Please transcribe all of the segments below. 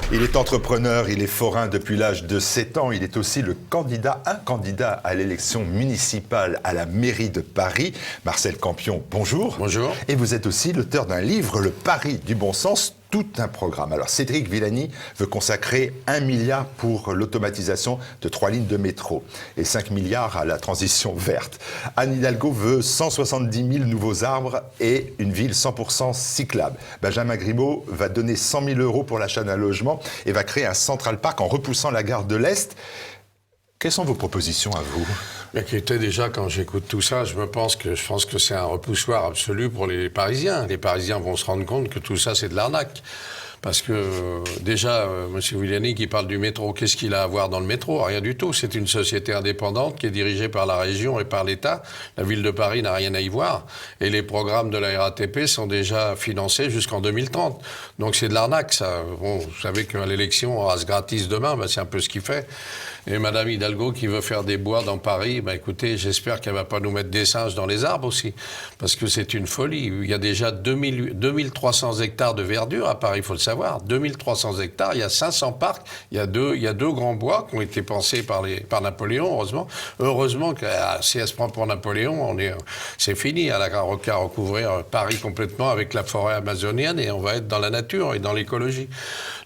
Il est entrepreneur, il est forain depuis l'âge de 7 ans. Il est aussi un candidat à l'élection municipale à la mairie de Paris. Marcel Campion, bonjour. Bonjour. Et vous êtes aussi l'auteur d'un livre, Le Paris du bon sens, tout un programme. Alors Cédric Villani veut consacrer 1 milliard pour l'automatisation de 3 lignes de métro et 5 milliards à la transition verte. Anne Hidalgo veut 170 000 nouveaux arbres et une ville 100% cyclable. Benjamin Griveaux va donner 100 000 euros pour l'achat d'un logement et va créer un Central Park en repoussant la gare de l'Est. Quelles sont vos propositions à vous ? Écoutez, déjà, quand j'écoute tout ça, je pense que c'est un repoussoir absolu pour les Parisiens. Les Parisiens vont se rendre compte que tout ça, c'est de l'arnaque. Parce que, déjà, M. Villani qui parle du métro, qu'est-ce qu'il a à voir dans le métro ? Rien du tout. C'est une société indépendante qui est dirigée par la région et par l'État. La ville de Paris n'a rien à y voir. Et les programmes de la RATP sont déjà financés jusqu'en 2030. Donc c'est de l'arnaque, ça. Bon, vous savez qu'à l'élection, on rase gratis demain, c'est un peu ce qu'il fait. Et Mme Hidalgo qui veut faire des bois dans Paris, écoutez, j'espère qu'elle ne va pas nous mettre des singes dans les arbres aussi. Parce que c'est une folie. Il y a déjà 2300 hectares de verdure à Paris, il faut le savoir. 2300 hectares, il y a 500 parcs, il y a deux grands bois qui ont été pensés par Napoléon, heureusement. Heureusement que si elle se prend pour Napoléon, c'est fini. Elle a qu'à recouvrir Paris complètement avec la forêt amazonienne et on va être dans la nature et dans l'écologie.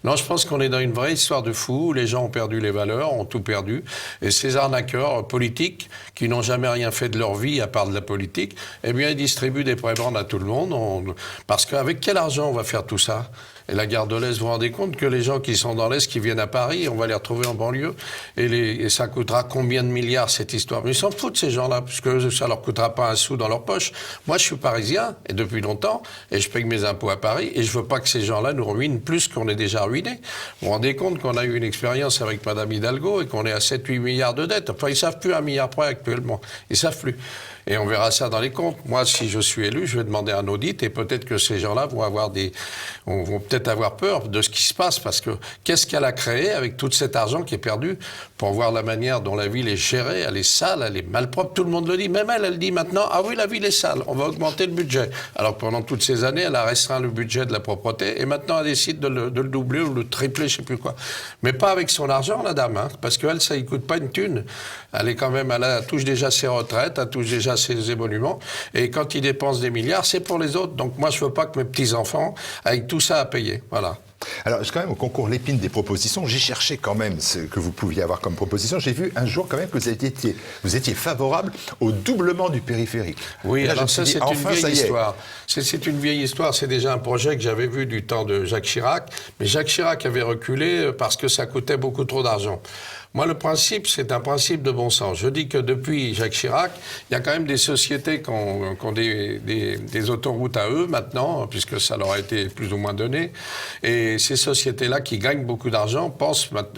Non, je pense qu'on est dans une vraie histoire de fou où les gens ont perdu les valeurs, ont tout perdu. Et ces arnaqueurs politiques qui n'ont jamais rien fait de leur vie à part de la politique, eh bien, ils distribuent des prébendes à tout le monde. Parce qu'avec quel argent on va faire tout ça ? Et la gare de l'Est, vous vous rendez compte que les gens qui sont dans l'Est, qui viennent à Paris, on va les retrouver en banlieue. Et ça coûtera combien de milliards, cette histoire ? Mais ils s'en foutent, ces gens-là, parce que ça leur coûtera pas un sou dans leur poche. Moi, je suis parisien, et depuis longtemps, et je paye mes impôts à Paris, et je veux pas que ces gens-là nous ruinent plus qu'on est déjà ruinés. Vous vous rendez compte qu'on a eu une expérience avec Mme Hidalgo, et qu'on est à 7-8 milliards de dettes. Enfin, ils savent plus 1 milliard près actuellement. Ils savent plus. Et on verra ça dans les comptes. Moi, si je suis élu, je vais demander un audit et peut-être que ces gens-là vont peut-être avoir peur de ce qui se passe parce que qu'est-ce qu'elle a créé avec tout cet argent qui est perdu pour voir la manière dont la ville est gérée, elle est sale, elle est malpropre, tout le monde le dit. Même elle dit maintenant, ah oui, la ville est sale, on va augmenter le budget. Alors que pendant toutes ces années, elle a restreint le budget de la propreté et maintenant elle décide de le doubler ou le tripler, je sais plus quoi. Mais pas avec son argent, la dame, parce qu'elle, ça ne coûte pas une thune. Elle touche déjà ses retraites, elle touche déjà ses émoluments. Et quand ils dépensent des milliards, c'est pour les autres. Donc moi, je ne veux pas que mes petits-enfants aient tout ça à payer. Voilà. Alors, quand même, au concours Lépine des propositions, j'ai cherché quand même ce que vous pouviez avoir comme proposition. J'ai vu un jour quand même que vous étiez favorable au doublement du périphérique. Oui, là, alors ça, c'est une vieille histoire. C'est une vieille histoire. C'est déjà un projet que j'avais vu du temps de Jacques Chirac. Mais Jacques Chirac avait reculé parce que ça coûtait beaucoup trop d'argent. Moi, le principe, c'est un principe de bon sens. Je dis que depuis Jacques Chirac, il y a quand même des sociétés qui ont des autoroutes à eux maintenant, puisque ça leur a été plus ou moins donné. Et ces sociétés-là qui gagnent beaucoup d'argent,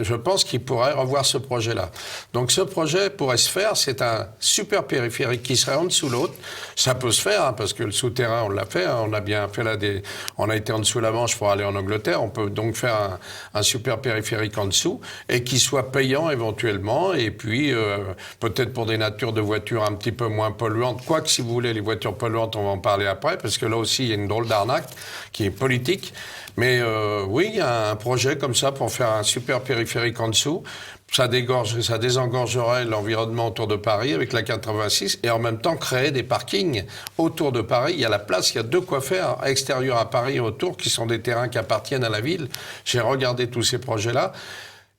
je pense qu'ils pourraient revoir ce projet-là. Donc ce projet pourrait se faire, c'est un super périphérique qui serait en dessous de l'autre. Ça peut se faire, parce que le souterrain, on l'a fait. On a bien fait on a été en dessous de la Manche pour aller en Angleterre. On peut donc faire un super périphérique en dessous et qui soit payant éventuellement, et puis peut-être pour des natures de voitures un petit peu moins polluantes, quoique si vous voulez les voitures polluantes, on va en parler après, parce que là aussi il y a une drôle d'arnaque qui est politique, mais oui, il y a un projet comme ça pour faire un super périphérique en dessous, ça désengorgerait l'environnement autour de Paris avec la 86 et en même temps créer des parkings autour de Paris. Il y a la place, il y a de quoi faire extérieur à Paris et autour qui sont des terrains qui appartiennent à la ville. J'ai regardé tous ces projets-là.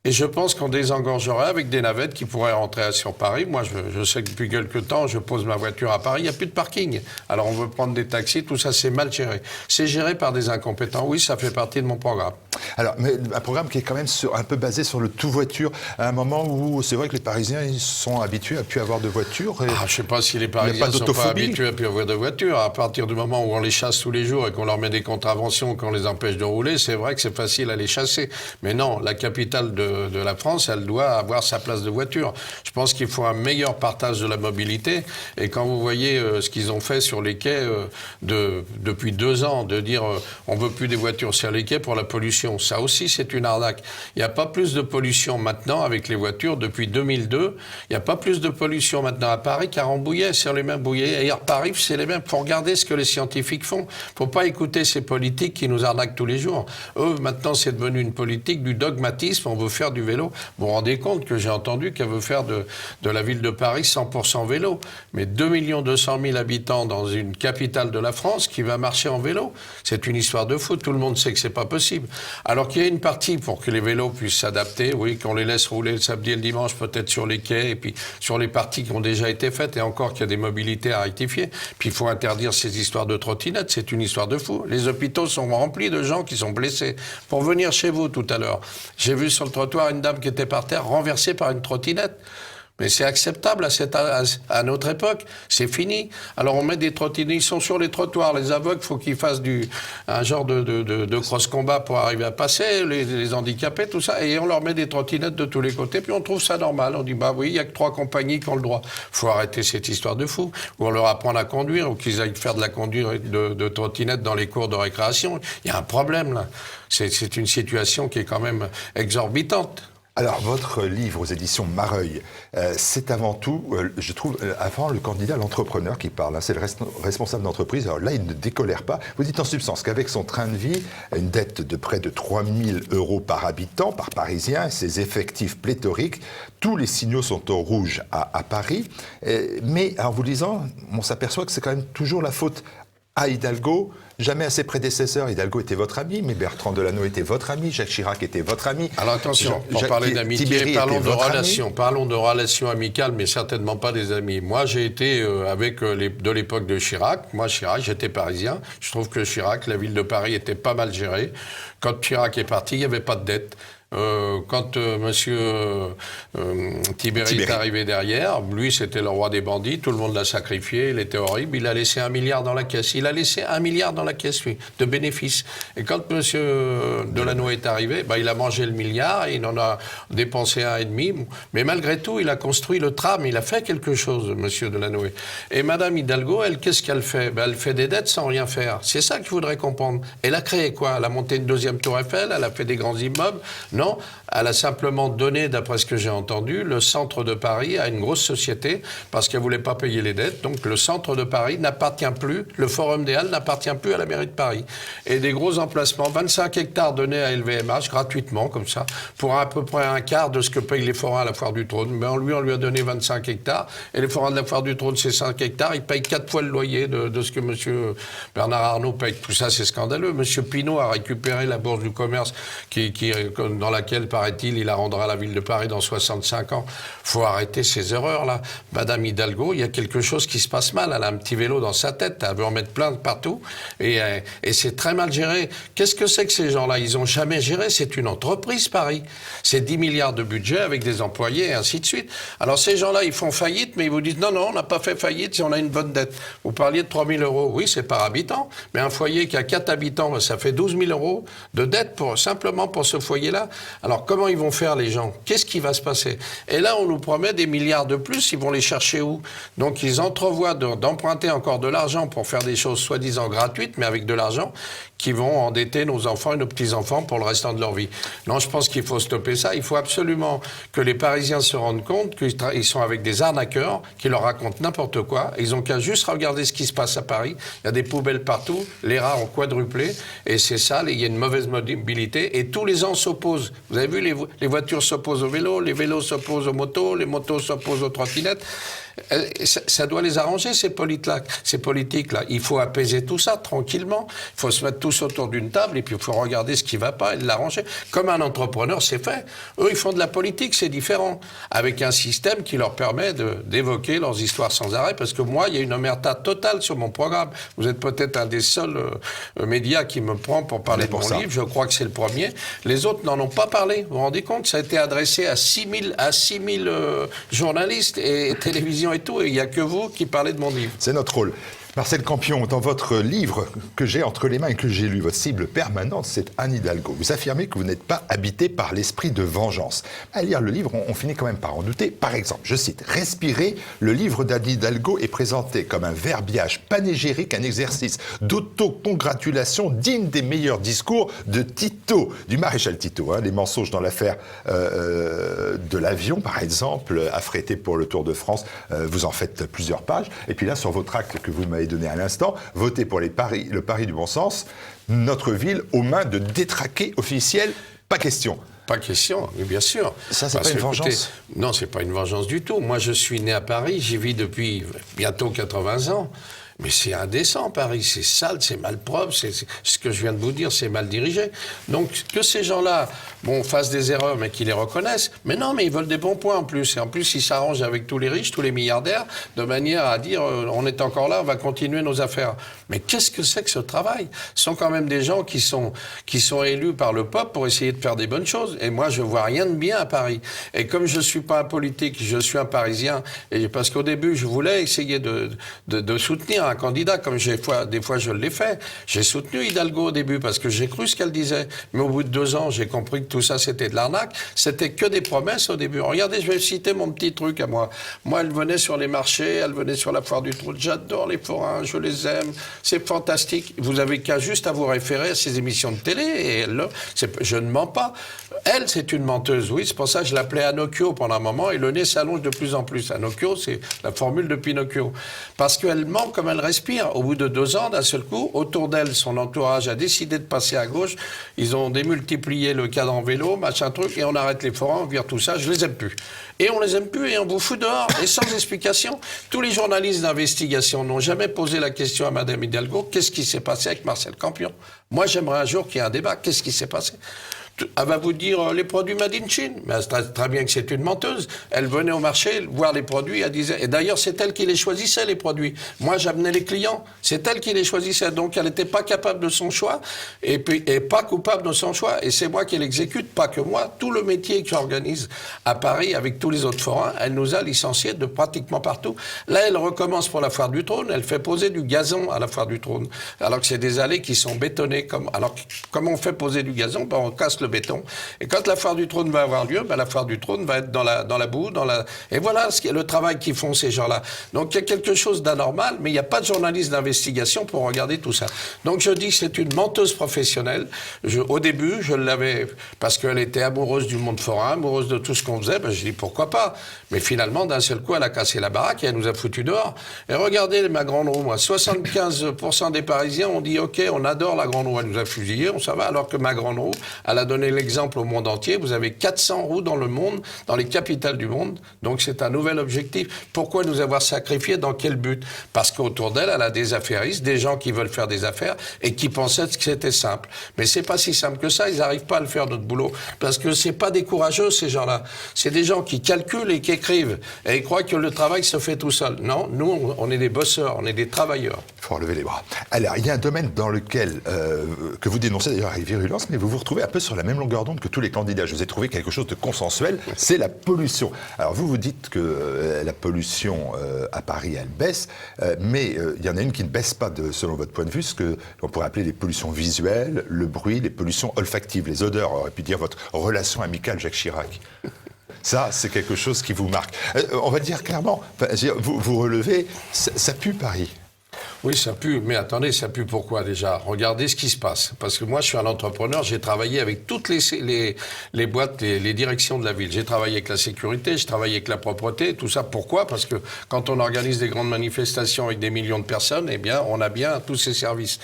Et je pense qu'on désengorgerait avec des navettes qui pourraient rentrer sur Paris. Moi, je sais que depuis quelques temps, je pose ma voiture à Paris, il n'y a plus de parking. Alors on veut prendre des taxis, tout ça, c'est mal géré. C'est géré par des incompétents. Oui, ça fait partie de mon programme. Alors, mais un programme qui est quand même un peu basé sur le tout-voiture, à un moment où c'est vrai que les Parisiens ils sont habitués à plus avoir de voiture. Je ne sais pas si les Parisiens ne sont pas habitués à plus avoir de voiture. À partir du moment où on les chasse tous les jours et qu'on leur met des contraventions, qu'on les empêche de rouler, c'est vrai que c'est facile à les chasser. Mais non, la capitale de de la France, elle doit avoir sa place de voiture. Je pense qu'il faut un meilleur partage de la mobilité. Et quand vous voyez ce qu'ils ont fait sur les quais depuis 2 ans, de dire on veut plus des voitures sur les quais pour la pollution, ça aussi c'est une arnaque. Il n'y a pas plus de pollution maintenant avec les voitures depuis 2002. Il n'y a pas plus de pollution maintenant à Paris qu'à Rambouillet, sur les mêmes bouillets. Et à Paris, c'est les mêmes. Il faut regarder ce que les scientifiques font. Il ne faut pas écouter ces politiques qui nous arnaquent tous les jours. Eux, maintenant, c'est devenu une politique du dogmatisme. On veut faire du vélo. Vous vous rendez compte que j'ai entendu qu'elle veut faire de la ville de Paris 100% vélo. Mais 2 200 000 habitants dans une capitale de la France qui va marcher en vélo. C'est une histoire de fou. Tout le monde sait que c'est pas possible. Alors qu'il y a une partie pour que les vélos puissent s'adapter. Oui, qu'on les laisse rouler le samedi et le dimanche peut-être sur les quais et puis sur les parties qui ont déjà été faites et encore qu'il y a des mobilités à rectifier. Puis il faut interdire ces histoires de trottinettes. C'est une histoire de fou. Les hôpitaux sont remplis de gens qui sont blessés. Pour venir chez vous tout à l'heure, j'ai vu sur le trottoir une dame qui était par terre renversée par une trottinette. Mais c'est acceptable à notre époque. C'est fini. Alors on met des trottinettes, ils sont sur les trottoirs. Les aveugles, il faut qu'ils fassent un genre de cross-combat pour arriver à passer, les handicapés, tout ça. Et on leur met des trottinettes de tous les côtés, puis on trouve ça normal. On dit, bah oui, il n'y a que 3 compagnies qui ont le droit. Faut arrêter cette histoire de fou. Ou on leur apprend à conduire, ou qu'ils aillent faire de la conduite de trottinettes dans les cours de récréation. Il y a un problème, là. C'est une situation qui est quand même exorbitante. Alors, votre livre aux éditions Mareuil, c'est avant tout, je trouve, avant le candidat à l'entrepreneur qui parle. Hein, c'est le responsable d'entreprise. Alors là, il ne décolère pas. Vous dites en substance qu'avec son train de vie, une dette de près de 3 000 € par habitant, par Parisien, ses effectifs pléthoriques, tous les signaux sont au rouge à Paris. Mais en vous lisant, on s'aperçoit que c'est quand même toujours la faute à Hidalgo, jamais à ses prédécesseurs. Hidalgo était votre ami, mais Bertrand Delanoë était votre ami, Jacques Chirac était votre ami. Alors attention, pour parler d'amitié, parlons de relations. Parlons de relations amicales, mais certainement pas des amis. Moi, j'ai été de l'époque de Chirac. Moi, Chirac, j'étais parisien. Je trouve que Chirac, la ville de Paris, était pas mal gérée. Quand Chirac est parti, il n'y avait pas de dette. Quand monsieur Tibéri est arrivé derrière, lui c'était le roi des bandits, tout le monde l'a sacrifié, il était horrible, il a laissé 1 milliard dans la caisse. Il a laissé 1 milliard dans la caisse, lui, de bénéfices. Et quand monsieur Delanoë est arrivé, il a mangé le milliard et il en a dépensé 1,5. Mais malgré tout, il a construit le tram, il a fait quelque chose, monsieur Delanoë. Et madame Hidalgo, elle, qu'est-ce qu'elle fait? Elle fait des dettes sans rien faire. C'est ça qu'il faudrait comprendre. Elle a créé quoi? Elle a monté une 2e tour Eiffel, elle a fait des grands immeubles. Non, elle a simplement donné, d'après ce que j'ai entendu, le centre de Paris à une grosse société parce qu'elle ne voulait pas payer les dettes. Donc le centre de Paris n'appartient plus, le Forum des Halles n'appartient plus à la mairie de Paris. Et des gros emplacements, 25 hectares donnés à LVMH gratuitement, comme ça, pour à peu près un quart de ce que payent les forains à la Foire du Trône. Mais on lui a donné 25 hectares. Et les forains de la Foire du Trône, c'est 5 hectares. Ils payent 4 fois le loyer de ce que M. Bernard Arnault paye. Tout ça, c'est scandaleux. M. Pinault a récupéré la Bourse du Commerce dans laquelle, paraît-il, il la rendra à la ville de Paris dans 65 ans. Faut arrêter ces erreurs-là. Madame Hidalgo, il y a quelque chose qui se passe mal. Elle a un petit vélo dans sa tête, elle veut en mettre plein de partout, et c'est très mal géré. Qu'est-ce que c'est que ces gens-là? Ils n'ont jamais géré. C'est une entreprise, Paris. C'est 10 milliards de budget avec des employés, et ainsi de suite. Alors ces gens-là, ils font faillite, mais ils vous disent non, on n'a pas fait faillite si on a une bonne dette. Vous parliez de 3 000 €. Oui, c'est par habitant, mais un foyer qui a 4 habitants, ça fait 12 000 € de dette simplement pour ce foyer-là. Alors, comment ils vont faire, les gens? Qu'est-ce qui va se passer? Et là, on nous promet des milliards de plus, ils vont les chercher où? Donc, ils entrevoient d'emprunter encore de l'argent pour faire des choses soi-disant gratuites, mais avec de l'argent qui vont endetter nos enfants et nos petits-enfants pour le restant de leur vie. Non, je pense qu'il faut stopper ça. Il faut absolument que les Parisiens se rendent compte qu'ils sont avec des arnaqueurs qui leur racontent n'importe quoi. Ils ont qu'à juste regarder ce qui se passe à Paris. Il y a des poubelles partout, les rats ont quadruplé, et c'est sale, et il y a une mauvaise mobilité, et tous les gens s'opposent. Vous avez vu, les voitures s'opposent aux vélos, les vélos s'opposent aux motos, les motos s'opposent aux trottinettes. Ça doit les arranger, ces politiques-là. Il faut apaiser tout ça tranquillement. Il faut se mettre tous autour d'une table et puis il faut regarder ce qui ne va pas et l'arranger. Comme un entrepreneur, c'est fait. Eux, ils font de la politique, c'est différent. Avec un système qui leur permet d'évoquer leurs histoires sans arrêt. Parce que moi, il y a une omerta totale sur mon programme. Vous êtes peut-être un des seuls médias qui me prend pour parler de mon livre. Je crois que c'est le premier. Les autres n'en ont pas parlé. Vous vous rendez compte? Ça a été adressé à 6 000 journalistes et télévisions et tout, et il n'y a que vous qui parlez de mon livre. C'est notre rôle. Marcel Campion, dans votre livre que j'ai entre les mains et que j'ai lu, votre cible permanente, c'est Anne Hidalgo. Vous affirmez que vous n'êtes pas habité par l'esprit de vengeance. À lire le livre, on finit quand même par en douter. Par exemple, je cite, « Respirer, le livre d'Anne Hidalgo est présenté comme un verbiage panégyrique, un exercice d'autocongratulation digne des meilleurs discours de Tito, du maréchal Tito. Les mensonges dans l'affaire de l'avion, par exemple, affrété pour le Tour de France, vous en faites plusieurs pages. Et puis là, sur votre acte que vous m'avez donné à l'instant, voter pour le pari du bon sens, notre ville aux mains de détraqués officiels, pas question. Pas question, mais bien sûr. Ça, c'est pas une vengeance? Écoutez, non, c'est pas une vengeance du tout. Moi, je suis né à Paris, j'y vis depuis bientôt 80 ans. Mais c'est indécent, Paris, c'est sale, c'est malpropre, c'est ce que je viens de vous dire, c'est mal dirigé. Donc, que ces gens-là, fassent des erreurs, mais qu'ils les reconnaissent. Mais non, mais ils veulent des bons points en plus. Et en plus, ils s'arrangent avec tous les riches, tous les milliardaires, de manière à dire, on est encore là, on va continuer nos affaires. Mais qu'est-ce que c'est que ce travail? Ce sont quand même des gens qui sont élus par le peuple pour essayer de faire des bonnes choses. Et moi, je vois rien de bien à Paris. Et comme je suis pas un politique, je suis un Parisien, et parce qu'au début, je voulais essayer de soutenir un candidat, comme des fois je l'ai fait. J'ai soutenu Hidalgo au début parce que j'ai cru ce qu'elle disait. Mais au bout de 2 ans, j'ai compris que tout ça, c'était de l'arnaque. C'était que des promesses au début. Regardez, je vais citer mon petit truc à moi. Moi, elle venait sur les marchés, elle venait sur la foire du Trône. J'adore les forains, je les aime. C'est fantastique. Vous avez qu'à juste à vous référer à ces émissions de télé. Et je ne mens pas. Elle, c'est une menteuse, oui. C'est pour ça que je l'appelais Anocchio pendant un moment. Et le nez s'allonge de plus en plus. Anocchio, c'est la formule de Pinocchio. Parce qu'elle ment comme elle respire. Au bout de 2 ans, d'un seul coup, autour d'elle, son entourage a décidé de passer à gauche. Ils ont démultiplié le cadre en vélo, machin truc, et on arrête les forains, on vire tout ça. Je les aime plus. Et on les aime plus et on vous fout dehors. Et sans explication. Tous les journalistes d'investigation n'ont jamais posé la question à Madame Hidalgo. Qu'est-ce qui s'est passé avec Marcel Campion? Moi, j'aimerais un jour qu'il y ait un débat. Qu'est-ce qui s'est passé? Elle va vous dire les produits made in Chine. Mais très bien que c'est une menteuse. Elle venait au marché voir les produits, elle disait... Et d'ailleurs, c'est elle qui les choisissait, les produits. Moi, j'amenais les clients. C'est elle qui les choisissait. Donc, elle n'était pas capable de son choix et pas coupable de son choix. Et c'est moi qui l'exécute, pas que moi. Tout le métier que j'organise à Paris avec tous les autres forains, elle nous a licenciés de pratiquement partout. Là, elle recommence pour la foire du Trône. Elle fait poser du gazon à la foire du Trône. Alors que c'est des allées qui sont bétonnées. Alors, comment on fait poser du gazon? On casse le béton. Et quand la foire du Trône va avoir lieu, la foire du Trône va être dans la boue, et voilà le travail qu'ils font ces gens-là. Donc il y a quelque chose d'anormal, mais il n'y a pas de journaliste d'investigation pour regarder tout ça. Donc je dis que c'est une menteuse professionnelle. Au début, je l'avais parce qu'elle était amoureuse du monde forain, amoureuse de tout ce qu'on faisait. Je dis pourquoi pas. Mais finalement, d'un seul coup, elle a cassé la baraque et elle nous a foutu dehors. Et regardez ma grande roue, moi, 75% des Parisiens ont dit ok, on adore la grande roue, elle nous a fusillés, on s'en va. Alors que ma grande roue, elle a donné l'exemple au monde entier. Vous avez 400 roues dans le monde, dans les capitales du monde. Donc c'est un nouvel objectif. Pourquoi nous avoir sacrifiés? Dans quel but? Parce qu'autour d'elle, elle a des affairistes, des gens qui veulent faire des affaires et qui pensaient que c'était simple. Mais c'est pas si simple que ça. Ils n'arrivent pas à le faire, notre boulot. Parce que c'est pas des courageux, ces gens-là. C'est des gens qui calculent et qui écrivent. Et ils croient que le travail se fait tout seul. Non, nous, on est des bosseurs, on est des travailleurs. Il faut relever les bras. Alors, il y a un domaine dans lequel, que vous dénoncez d'ailleurs avec virulence, mais vous vous retrouvez un peu sur la même longueur d'onde que tous les candidats. Je vous ai trouvé quelque chose de consensuel, c'est la pollution. Alors vous dites que la pollution à Paris, elle baisse, mais il y en a une qui ne baisse pas selon votre point de vue, ce qu'on pourrait appeler les pollutions visuelles, le bruit, les pollutions olfactives, les odeurs, on aurait pu dire votre relation amicale Jacques Chirac. Ça, c'est quelque chose qui vous marque. On va le dire clairement, vous relevez, ça pue Paris. Oui, ça pue, mais attendez, ça pue pourquoi déjà? Regardez ce qui se passe. Parce que moi, je suis un entrepreneur, j'ai travaillé avec toutes les boîtes, les directions de la ville. J'ai travaillé avec la sécurité, j'ai travaillé avec la propreté, tout ça. Pourquoi? Parce que quand on organise des grandes manifestations avec des millions de personnes, eh bien, on a bien tous ces services.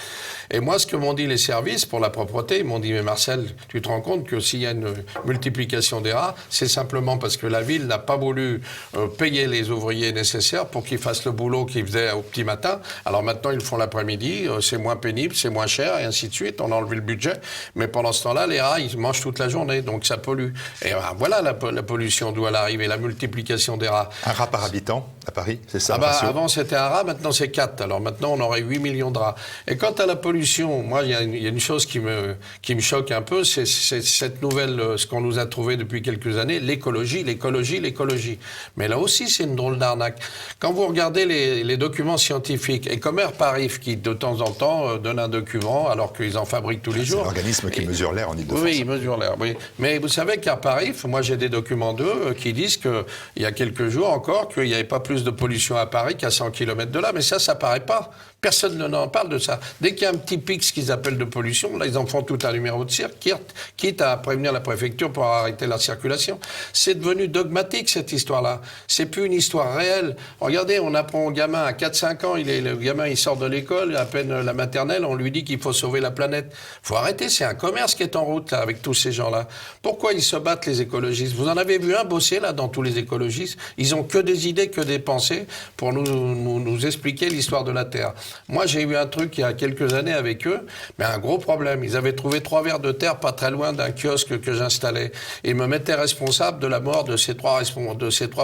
Et moi, ce que m'ont dit les services pour la propreté, ils m'ont dit, mais Marcel, tu te rends compte que s'il y a une multiplication des rats, c'est simplement parce que la ville n'a pas voulu payer les ouvriers nécessaires pour qu'ils fassent le boulot qu'ils faisaient au petit matin. Alors maintenant, ils le font l'après-midi, c'est moins pénible, c'est moins cher, et ainsi de suite. On a enlevé le budget. Mais pendant ce temps-là, les rats, ils mangent toute la journée, donc ça pollue. Et voilà la pollution d'où elle arrive, et la multiplication des rats. Un rat par habitant? à Paris, c'est ça? Avant c'était un rat, maintenant c'est 4. Alors maintenant on aurait 8 millions de rats. Et quant à la pollution, moi il y a une chose qui me choque un peu, c'est cette nouvelle, ce qu'on nous a trouvé depuis quelques années, l'écologie. Mais là aussi c'est une drôle d'arnaque. Quand vous regardez les documents scientifiques, et comme Air Paris qui de temps en temps donne un document alors qu'ils en fabriquent tous les jours. C'est l'organisme qui mesure l'air en Ile-de-France. Oui, il mesure l'air, oui. Mais vous savez qu'Air Paris, moi j'ai des documents d'eux qui disent qu'il y a quelques jours encore qu'il n'y avait pas plus de pollution à Paris qu'à 100 km de là, mais ça paraît pas. Personne n'en parle de ça. Dès qu'il y a un petit pic, ce qu'ils appellent de pollution, là, ils en font tout un numéro de cirque, quitte à prévenir la préfecture pour arrêter la circulation. C'est devenu dogmatique, cette histoire-là. C'est plus une histoire réelle. Regardez, on apprend au gamin à 4-5 ans, le gamin, il sort de l'école, à peine la maternelle, on lui dit qu'il faut sauver la planète. Faut arrêter, c'est un commerce qui est en route, là, avec tous ces gens-là. Pourquoi ils se battent, les écologistes? Vous en avez vu un bosser, là, dans tous les écologistes? Ils ont que des idées, que des pensées pour nous expliquer l'histoire de la Terre. Moi, j'ai eu un truc il y a quelques années avec eux, mais un gros problème. Ils avaient trouvé 3 vers de terre pas très loin d'un kiosque que j'installais et me mettaient responsable de la mort de ces 3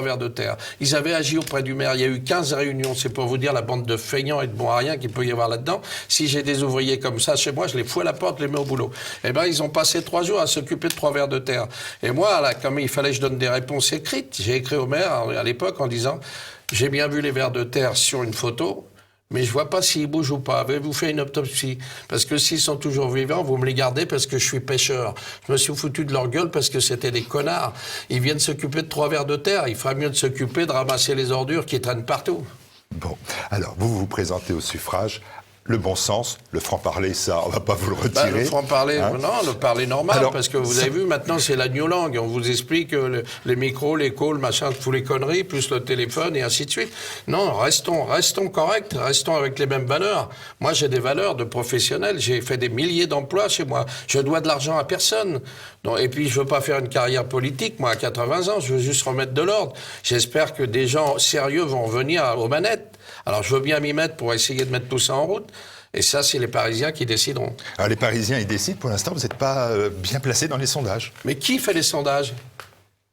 vers de terre. Ils avaient agi auprès du maire. Il y a eu 15 réunions. C'est pour vous dire la bande de feignants et de bons à rien qu'il peut y avoir là-dedans. Si j'ai des ouvriers comme ça chez moi, je les fous à la porte, je les mets au boulot. Eh ben, ils ont passé 3 jours à s'occuper de 3 vers de terre. Et moi, là, comme il fallait que je donne des réponses écrites, j'ai écrit au maire à l'époque en disant « J'ai bien vu les vers de terre sur une photo, mais je vois pas s'ils bougent ou pas. Avez-vous fait une autopsie? Parce que s'ils sont toujours vivants, vous me les gardez parce que je suis pêcheur. Je me suis foutu de leur gueule parce que c'était des connards. Ils viennent s'occuper de 3 vers de terre. Il ferait mieux de s'occuper de ramasser les ordures qui traînent partout. » Bon, alors vous vous présentez au suffrage. Le bon sens, le franc-parler, ça, on va pas vous le retirer. Le franc-parler, non, le parler normal, alors, parce que vous avez vu, maintenant, c'est la new langue. On vous explique les micros, les calls, machin, tous les conneries, plus le téléphone, et ainsi de suite. Non, restons corrects, restons avec les mêmes valeurs. Moi, j'ai des valeurs de professionnel, j'ai fait des milliers d'emplois chez moi. Je dois de l'argent à personne. Donc, et puis, je veux pas faire une carrière politique, moi, à 80 ans, je veux juste remettre de l'ordre. J'espère que des gens sérieux vont venir aux manettes. Alors, je veux bien m'y mettre pour essayer de mettre tout ça en route. Et ça, c'est les Parisiens qui décideront. Alors, les Parisiens, ils décident. Pour l'instant, vous n'êtes pas bien placé dans les sondages. Mais qui fait les sondages ?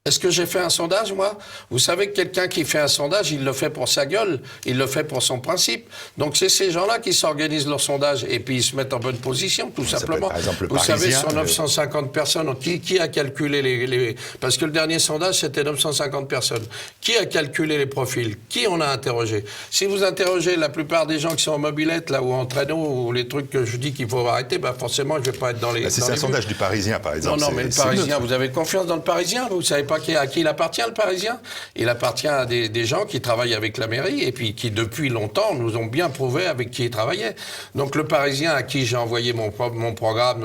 Est-ce que j'ai fait un sondage, moi? Vous savez que quelqu'un qui fait un sondage, il le fait pour sa gueule, il le fait pour son principe. Donc c'est ces gens-là qui s'organisent leur sondage et puis ils se mettent en bonne position, tout simplement. Par exemple, le Vous Parisien, savez, sur 950 personnes, qui a calculé les... Parce que le dernier sondage, c'était 950 personnes. Qui a calculé les profils? Qui on a interrogé? Si vous interrogez la plupart des gens qui sont en mobilette, là, ou en traîneau, ou les trucs que je dis qu'il faut arrêter, ben forcément, je vais pas être dans les... C'est un sondage du Parisien, par exemple. Non, mais le Parisien, vous avez confiance dans le Parisien? Vous savez pas à qui il appartient, le Parisien? Il appartient à des gens qui travaillent avec la mairie et puis qui, depuis longtemps, nous ont bien prouvé avec qui ils travaillaient. Donc le Parisien à qui j'ai envoyé mon programme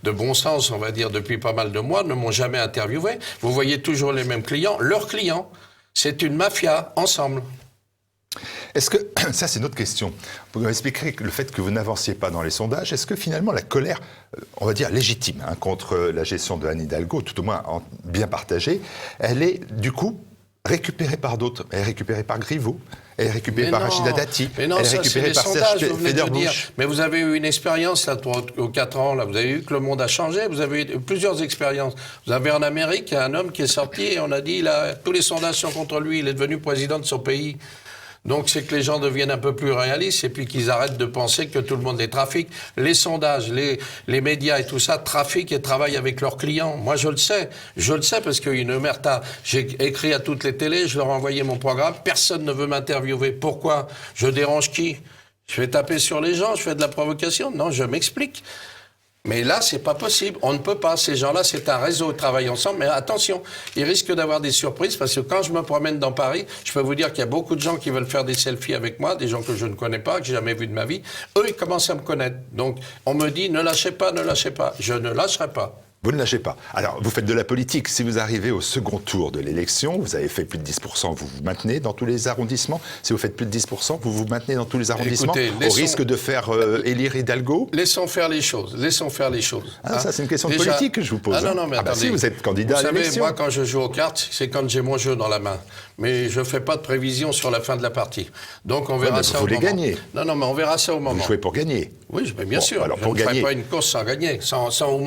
de bon sens, on va dire, depuis pas mal de mois, ne m'ont jamais interviewé. Vous voyez toujours les mêmes clients, leurs clients. C'est une mafia, ensemble. Est-ce que, ça c'est une autre question, vous expliquerez le fait que vous n'avanciez pas dans les sondages, est-ce que finalement la colère, on va dire légitime, contre la gestion de Anne Hidalgo, tout au moins bien partagée, elle est du coup récupérée par d'autres? Elle est récupérée par Griveaux, elle est récupérée par Rachida Dati, elle est récupérée par Serge Federbusch. Mais vous avez eu une expérience, là, aux 4 ans, là, vous avez vu que le monde a changé, vous avez eu plusieurs expériences. Vous avez en Amérique un homme qui est sorti et on a dit, là, tous les sondages sont contre lui, il est devenu président de son pays. Donc c'est que les gens deviennent un peu plus réalistes et puis qu'ils arrêtent de penser que tout le monde les trafique. Les sondages, les médias et tout ça trafiquent et travaillent avec leurs clients. Moi je le sais parce qu'une omerta, j'ai écrit à toutes les télés, je leur ai envoyé mon programme, personne ne veut m'interviewer. Pourquoi? Je dérange qui? Je vais taper sur les gens, je fais de la provocation? Non, je m'explique. Mais là, c'est pas possible. On ne peut pas. Ces gens-là, c'est un réseau, ils travaillent ensemble. Mais attention, ils risquent d'avoir des surprises parce que quand je me promène dans Paris, je peux vous dire qu'il y a beaucoup de gens qui veulent faire des selfies avec moi, des gens que je ne connais pas, que j'ai jamais vus de ma vie. Eux, ils commencent à me connaître. Donc, on me dit, ne lâchez pas, ne lâchez pas. Je ne lâcherai pas. Vous ne lâchez pas. Alors, vous faites de la politique. Si vous arrivez au second tour de l'élection, vous avez fait plus de 10%, vous vous maintenez dans tous les arrondissements. Si vous faites plus de 10%, vous vous maintenez dans tous les arrondissements. Écoutez, au risque de faire élire Hidalgo. Laissons faire les choses. Laissons faire les choses. Ah, ça, c'est une question de politique que je vous pose. Ah non, mais attendez. Si vous êtes candidat à l'élection. Vous savez, moi, quand je joue aux cartes, c'est quand j'ai mon jeu dans la main. Mais je ne fais pas de prévision sur la fin de la partie. Donc, on verra ça au moment. Vous voulez gagner. Non, mais on verra ça au moment. Vous jouez pour gagner. Oui, mais bien sûr. Alors, je pour ne ferai gagner... pas une course sans gagner, sans au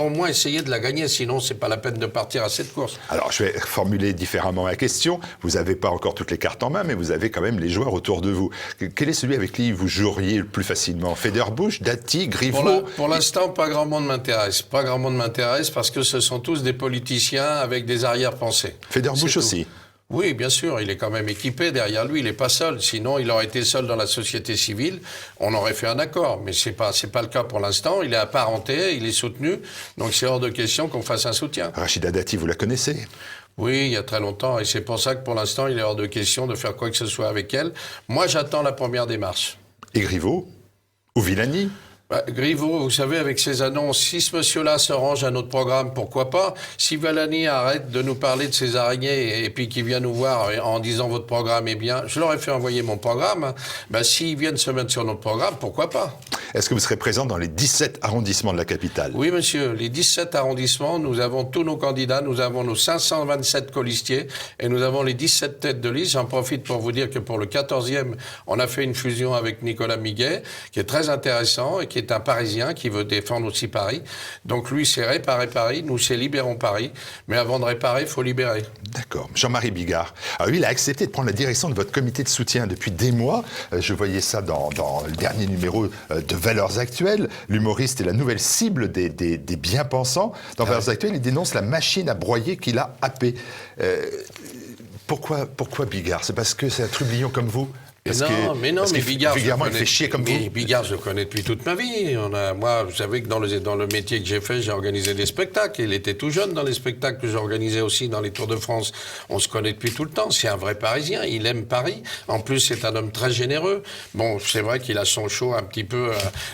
moins essayer de la gagner, sinon c'est pas la peine de partir à cette course. Alors, je vais formuler différemment la question. Vous n'avez pas encore toutes les cartes en main, mais vous avez quand même les joueurs autour de vous. Quel est celui avec qui vous joueriez le plus facilement? Federbush, Dati, Griveaux? Pour l'instant, pas grand monde m'intéresse. Pas grand monde m'intéresse parce que ce sont tous des politiciens avec des arrière-pensées. Federbush aussi. Oui, bien sûr, il est quand même équipé derrière lui, il n'est pas seul. Sinon, il aurait été seul dans la société civile, on aurait fait un accord. Mais c'est pas le cas pour l'instant, il est apparenté, il est soutenu, donc c'est hors de question qu'on fasse un soutien. Rachida Dati, vous la connaissez? Oui, il y a très longtemps, et c'est pour ça que pour l'instant, il est hors de question de faire quoi que ce soit avec elle. Moi, j'attends la première démarche. Et Griveaux? Ou Villani? Griveaux, vous savez, avec ses annonces, si ce monsieur-là se range à notre programme, pourquoi pas? Si Villani arrête de nous parler de ses araignées et puis qu'il vient nous voir en disant votre programme est bien, je leur ai fait envoyer mon programme. S'ils viennent se mettre sur notre programme, pourquoi pas? Est-ce que vous serez présent dans les 17 arrondissements de la capitale? Oui, monsieur. Les 17 arrondissements, nous avons tous nos candidats, nous avons nos 527 colistiers et nous avons les 17 têtes de liste. J'en profite pour vous dire que pour le 14e, on a fait une fusion avec Nicolas Miguet, qui est très intéressant et qui est un Parisien qui veut défendre aussi Paris. Donc lui, c'est réparer Paris, nous, c'est libérons Paris. Mais avant de réparer, il faut libérer. D'accord. Jean-Marie Bigard. Alors lui, il a accepté de prendre la direction de votre comité de soutien depuis des mois. Je voyais ça dans le dernier numéro de Valeurs Actuelles. L'humoriste est la nouvelle cible des bien-pensants. Dans Valeurs Actuelles, il dénonce la machine à broyer qu'il a happée. Pourquoi Bigard? C'est parce que c'est un trublion comme vous? Mais Bigard, vulgairement, il fait chier comme vous. Bigard, je le connais depuis toute ma vie. Moi, vous savez que dans le métier que j'ai fait, j'ai organisé des spectacles. Il était tout jeune dans les spectacles que j'organisais aussi dans les Tours de France. On se connaît depuis tout le temps. C'est un vrai Parisien. Il aime Paris. En plus, c'est un homme très généreux. Bon, c'est vrai qu'il a son show un petit peu,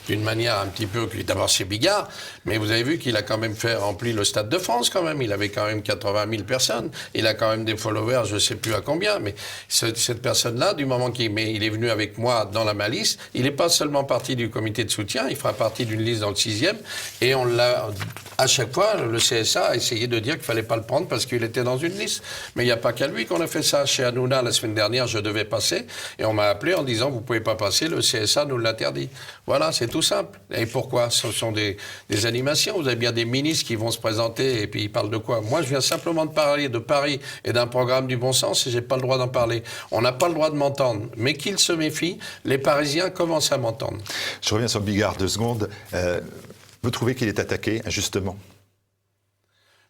d'une manière un petit peu... D'abord, c'est Bigard. Mais vous avez vu qu'il a quand même rempli le Stade de France, quand même. Il avait quand même 80 000 personnes. Il a quand même des followers, je ne sais plus à combien. Mais cette personne-là, du moment mais il est venu avec moi dans la malice. Il n'est pas seulement parti du comité de soutien, il fera partie d'une liste dans le 6e. Et on l'a, à chaque fois, le CSA a essayé de dire qu'il ne fallait pas le prendre parce qu'il était dans une liste. Mais il n'y a pas qu'à lui qu'on a fait ça. Chez Hanouna, la semaine dernière, je devais passer. Et on m'a appelé en disant, vous ne pouvez pas passer, le CSA nous l'interdit. Voilà, c'est tout simple. Et pourquoi? Ce sont des animations. Vous avez bien des ministres qui vont se présenter et puis ils parlent de quoi? Moi, je viens simplement de parler de Paris et d'un programme du bon sens et je n'ai pas le droit d'en parler. On n'a pas le droit de m'entendre. Mais qu'ils se méfient, les Parisiens commencent à m'entendre. Je reviens sur Bigard 2 secondes. Vous trouvez qu'il est attaqué injustement?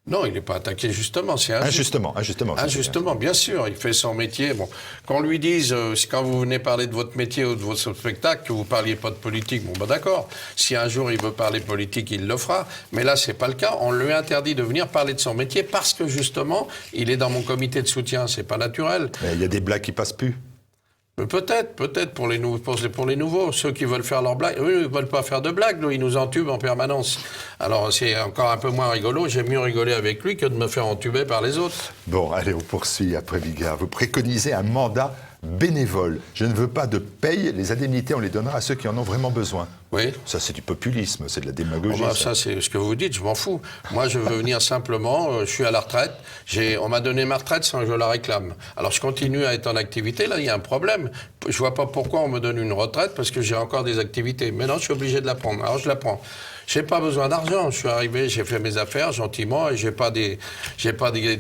Non, il n'est pas attaqué justement, c'est injustement. Injustement, bien sûr, il fait son métier. Bon, qu'on lui dise, quand vous venez parler de votre métier ou de votre spectacle, que vous ne parliez pas de politique, bon, d'accord. Si un jour il veut parler politique, il le fera. Mais là, c'est pas le cas. On lui interdit de venir parler de son métier parce que justement, il est dans mon comité de soutien. C'est pas naturel. Mais il y a des blagues qui passent plus. Peut-être pour les nouveaux, ceux qui veulent faire leurs blagues. Eux, ils ne veulent pas faire de blagues, ils nous entubent en permanence. Alors c'est encore un peu moins rigolo, j'aime mieux rigoler avec lui que de me faire entuber par les autres. Bon, allez, on poursuit après Bigard. Vous préconisez un mandat bénévole. Je ne veux pas de paye, les indemnités, on les donnera à ceux qui en ont vraiment besoin. Oui. Ça, c'est du populisme, c'est de la démagogie. Ça, c'est ce que vous dites, je m'en fous. Moi, je veux venir simplement, je suis à la retraite, on m'a donné ma retraite sans que je la réclame. Alors, je continue à être en activité, là, il y a un problème. Je vois pas pourquoi on me donne une retraite, parce que j'ai encore des activités. Maintenant, je suis obligé de la prendre. Alors, je la prends. J'ai pas besoin d'argent. Je suis arrivé, j'ai fait mes affaires gentiment et j'ai pas des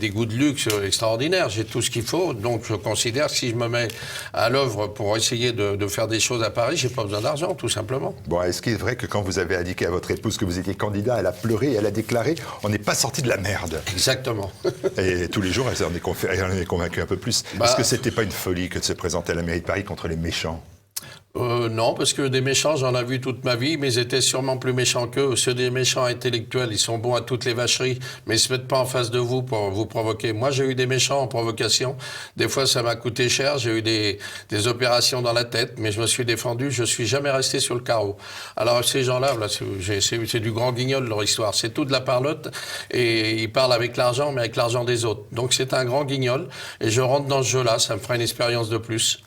goûts de luxe extraordinaires. J'ai tout ce qu'il faut. Donc, je considère que si je me mets à l'œuvre pour essayer de faire des choses à Paris, j'ai pas besoin d'argent, tout simplement. Bon, est-ce qu'il est vrai que quand vous avez indiqué à votre épouse que vous étiez candidat, elle a pleuré et elle a déclaré « on n'est pas sorti de la merde ». Exactement. Et tous les jours, elle en est convaincue un peu plus. Est-ce que c'était pas une folie que de se présenter à la mairie de Paris contre les méchants ? Non, parce que des méchants, j'en ai vu toute ma vie, mais ils étaient sûrement plus méchants qu'eux. Ceux des méchants intellectuels, ils sont bons à toutes les vacheries, mais ils se mettent pas en face de vous pour vous provoquer. Moi, j'ai eu des méchants en provocation. Des fois, ça m'a coûté cher. J'ai eu des opérations dans la tête, mais je me suis défendu. Je suis jamais resté sur le carreau. Alors, ces gens-là, c'est du grand guignol, leur histoire. C'est tout de la parlotte, et ils parlent avec l'argent, mais avec l'argent des autres. Donc, c'est un grand guignol, et je rentre dans ce jeu-là. Ça me fera une expérience de plus.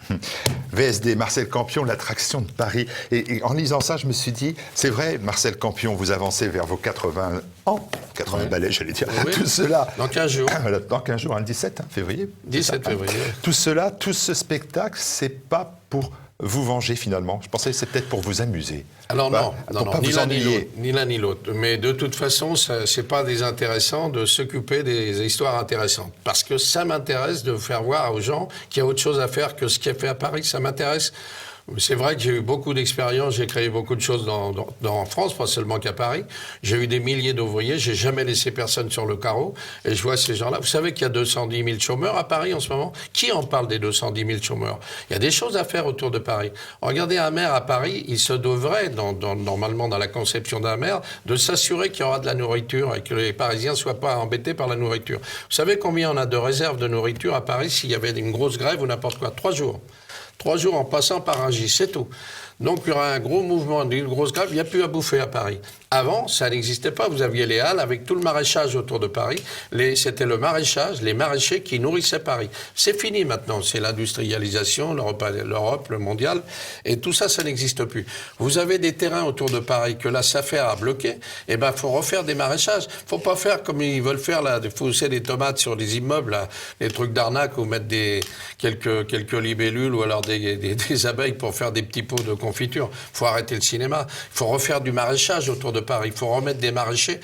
VSD, Marcel Campion, l'attraction de Paris. Et en lisant ça, je me suis dit, c'est vrai, Marcel Campion, vous avancez vers vos 80 ans, 80 balais, j'allais dire. Oui. Tout cela. Dans 15 jours. Dans 15 jours, le 17 février. 17 février. Tout cela, tout ce spectacle, c'est pas pour vous venger finalement? Je pensais que c'est peut-être pour vous amuser. Alors Bah, non, pour pas ni vous l'un ennuyer. ni l'un ni l'autre. Mais de toute façon, c'est pas désintéressant de s'occuper des histoires intéressantes. Parce que ça m'intéresse de faire voir aux gens qu'il y a autre chose à faire que ce qui est fait à Paris. Ça m'intéresse. C'est vrai que j'ai eu beaucoup d'expérience, j'ai créé beaucoup de choses en France, pas seulement qu'à Paris. J'ai eu des milliers d'ouvriers, j'ai jamais laissé personne sur le carreau. Et je vois ces gens-là. Vous savez qu'il y a 210 000 chômeurs à Paris en ce moment? Qui en parle des 210 000 chômeurs? Il y a des choses à faire autour de Paris. Regardez un maire à Paris, il se devrait, normalement dans la conception d'un maire, de s'assurer qu'il y aura de la nourriture et que les Parisiens ne soient pas embêtés par la nourriture. Vous savez combien on a de réserves de nourriture à Paris s'il y avait une grosse grève ou n'importe quoi? 3 jours. 3 jours en passant par Rungis, c'est tout. Donc il y aura un gros mouvement, une grosse grève, il n'y a plus à bouffer à Paris. Avant, ça n'existait pas. Vous aviez les halles avec tout le maraîchage autour de Paris. C'était le maraîchage, les maraîchers qui nourrissaient Paris. C'est fini maintenant. C'est l'industrialisation, l'Europe, le mondial. Et tout ça, ça n'existe plus. Vous avez des terrains autour de Paris que la SAFER a bloqués. Eh ben, faut refaire des maraîchages. Faut pas faire comme ils veulent faire, là, de fausser des tomates sur les immeubles, là, des trucs d'arnaque ou mettre quelques libellules ou alors des abeilles pour faire des petits pots de confiture. Faut arrêter le cinéma. Il faut refaire du maraîchage autour de Paris. Il faut remettre des maraîchers.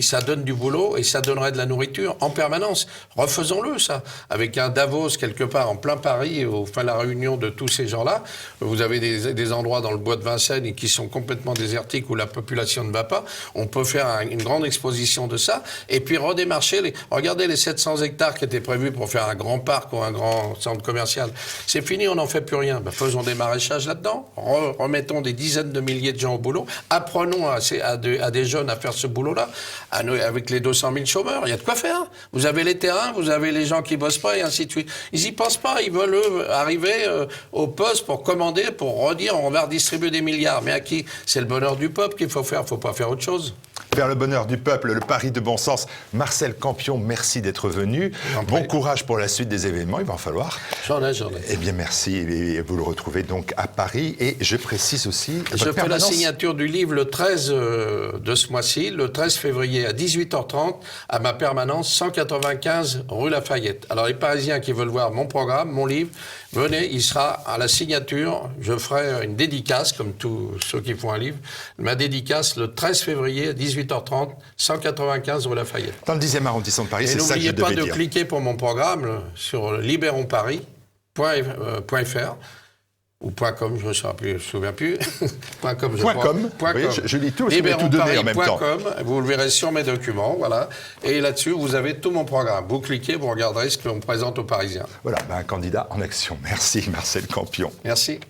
Ça donne du boulot et ça donnerait de la nourriture en permanence. Refaisons-le, ça. Avec un Davos quelque part en plein Paris, au fin de la réunion de tous ces gens-là. Vous avez des endroits dans le bois de Vincennes qui sont complètement désertiques où la population ne va pas. On peut faire une grande exposition de ça et puis redémarcher. Regardez les 700 hectares qui étaient prévus pour faire un grand parc ou un grand centre commercial. C'est fini, on n'en fait plus rien. Ben, faisons des maraîchages là-dedans. Remettons des dizaines de milliers de gens au boulot. Apprenons à des jeunes à faire ce boulot-là, avec les 200 000 chômeurs. Il y a de quoi faire. Vous avez les terrains, vous avez les gens qui bossent pas et ainsi de suite. Ils y pensent pas. Ils veulent arriver au poste pour commander, pour redire on va redistribuer des milliards. Mais à qui? C'est le bonheur du peuple qu'il faut faire. Il faut pas faire autre chose. Vers le bonheur du peuple, le Paris de bon sens. Marcel Campion, merci d'être venu. Bon courage pour la suite des événements, il va en falloir. J'en ai. Eh bien, merci. Et vous le retrouvez donc à Paris. Et je précise aussi... Je fais la signature du livre le 13 de ce mois-ci, le 13 février à 18h30, à ma permanence, 195 rue Lafayette. Alors, les Parisiens qui veulent voir mon programme, mon livre, venez, il sera à la signature. Je ferai une dédicace, comme tous ceux qui font un livre. Ma dédicace, le 13 février à 18h30, 195 rue Lafayette. Dans le 10e arrondissement de Paris, c'est ça que je devais dire. Et n'oubliez pas de cliquer pour mon programme sur libéronparis.fr ou .com, je ne me souviens plus. .com, je crois. .com, oui, je lis tout, je vais tout donner en même temps. Vous le verrez sur mes documents, voilà. Et là-dessus, vous avez tout mon programme. Vous cliquez, vous regarderez ce qu'on présente aux Parisiens. Voilà, un candidat en action. Merci Marcel Campion. Merci.